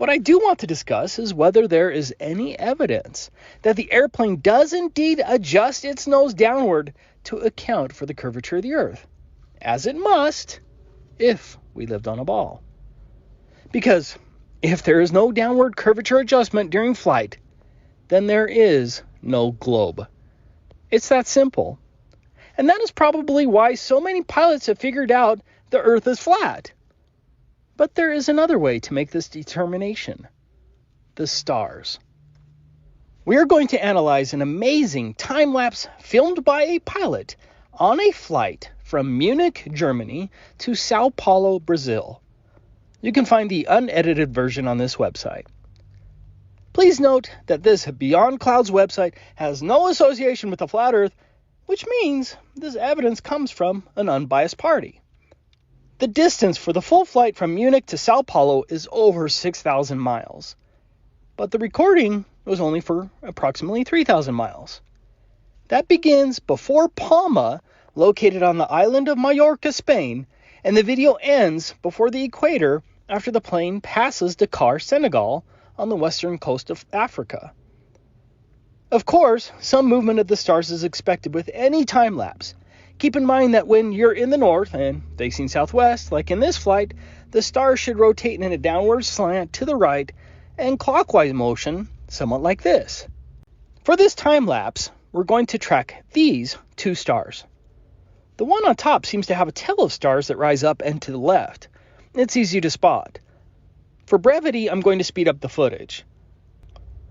what I do want to discuss is whether there is any evidence that the airplane does indeed adjust its nose downward to account for the curvature of the Earth, as it must if we lived on a ball. Because if there is no downward curvature adjustment during flight, then there is no globe. It's that simple. And that is probably why so many pilots have figured out the Earth is flat. But there is another way to make this determination: the stars. We are going to analyze an amazing time-lapse filmed by a pilot on a flight from Munich, Germany to Sao Paulo, Brazil. You can find the unedited version on this website. Please note that this Beyond Clouds website has no association with the flat Earth, which means this evidence comes from an unbiased party. The distance for the full flight from Munich to Sao Paulo is over 6,000 miles, but the recording was only for approximately 3,000 miles. That begins before Palma, located on the island of Mallorca, Spain, and the video ends before the equator after the plane passes Dakar, Senegal, on the western coast of Africa. Of course, some movement of the stars is expected with any time lapse. Keep in mind that when you're in the north and facing southwest, like in this flight, the stars should rotate in a downward slant to the right and clockwise motion, somewhat like this. For this time lapse, we're going to track these two stars. The one on top seems to have a tail of stars that rise up and to the left. It's easy to spot. For brevity, I'm going to speed up the footage.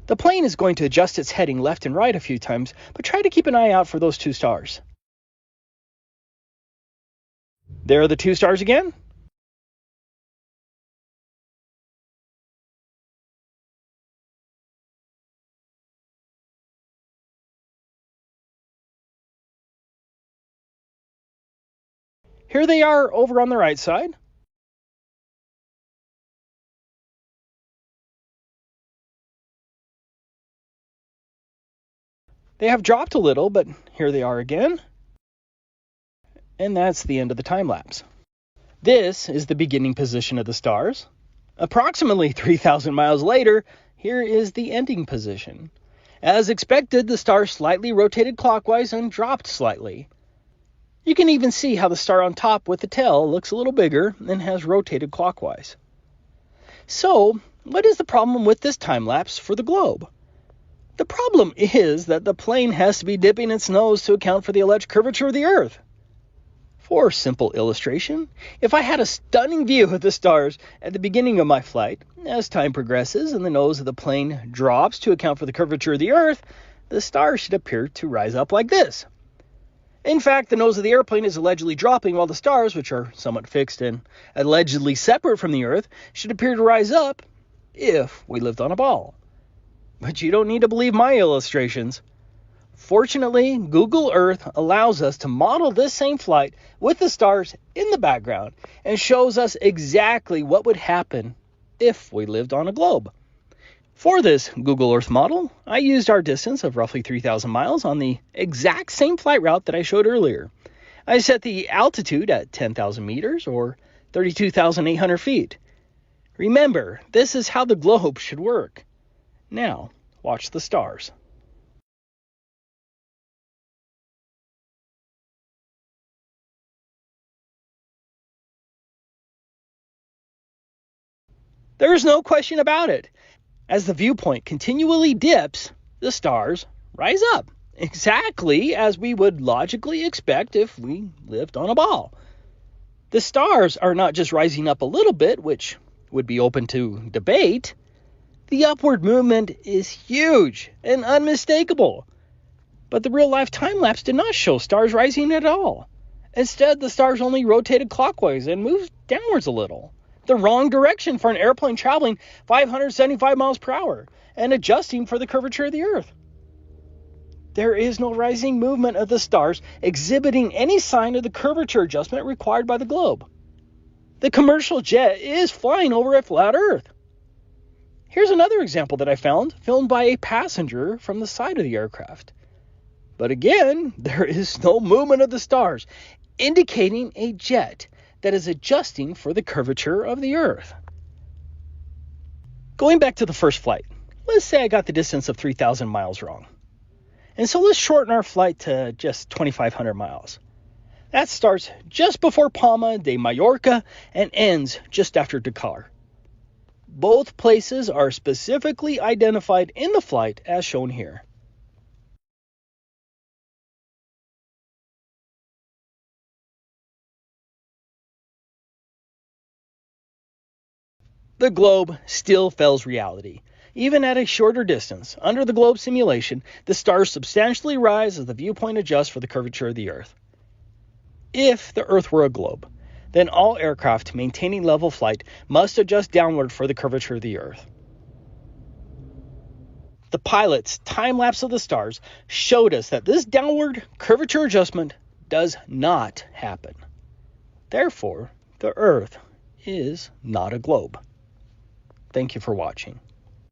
The plane is going to adjust its heading left and right a few times, but try to keep an eye out for those two stars. There are the two stars again. Here they are over on the right side. They have dropped a little, but here they are again. And that's the end of the time lapse. This is the beginning position of the stars. Approximately 3,000 miles later, here is the ending position. As expected, the star slightly rotated clockwise and dropped slightly. You can even see how the star on top with the tail looks a little bigger and has rotated clockwise. So, what is the problem with this time lapse for the globe? The problem is that the plane has to be dipping its nose to account for the alleged curvature of the Earth. For simple illustration, if I had a stunning view of the stars at the beginning of my flight, as time progresses and the nose of the plane drops to account for the curvature of the Earth, the stars should appear to rise up like this. In fact, the nose of the airplane is allegedly dropping while the stars, which are somewhat fixed and allegedly separate from the Earth, should appear to rise up if we lived on a ball. But you don't need to believe my illustrations. Fortunately, Google Earth allows us to model this same flight with the stars in the background and shows us exactly what would happen if we lived on a globe. For this Google Earth model, I used our distance of roughly 3,000 miles on the exact same flight route that I showed earlier. I set the altitude at 10,000 meters or 32,800 feet. Remember, this is how the globe should work. Now, watch the stars. There's no question about it. As the viewpoint continually dips, the stars rise up, exactly as we would logically expect if we lived on a ball. The stars are not just rising up a little bit, which would be open to debate. The upward movement is huge and unmistakable. But the real-life time-lapse did not show stars rising at all. Instead, the stars only rotated clockwise and moved downwards a little. The wrong direction for an airplane traveling 575 miles per hour and adjusting for the curvature of the Earth. There is no rising movement of the stars exhibiting any sign of the curvature adjustment required by the globe. The commercial jet is flying over a flat Earth. Here's another example that I found, filmed by a passenger from the side of the aircraft. But again, there is no movement of the stars, indicating a jet that is adjusting for the curvature of the Earth. Going back to the first flight, let's say I got the distance of 3,000 miles wrong. And so let's shorten our flight to just 2,500 miles. That starts just before Palma de Mallorca and ends just after Dakar. Both places are specifically identified in the flight as shown here. The globe still fails reality. Even at a shorter distance, under the globe simulation, the stars substantially rise as the viewpoint adjusts for the curvature of the Earth. If the Earth were a globe, then all aircraft maintaining level flight must adjust downward for the curvature of the Earth. The pilot's time lapse of the stars showed us that this downward curvature adjustment does not happen. Therefore, the Earth is not a globe. Thank you for watching.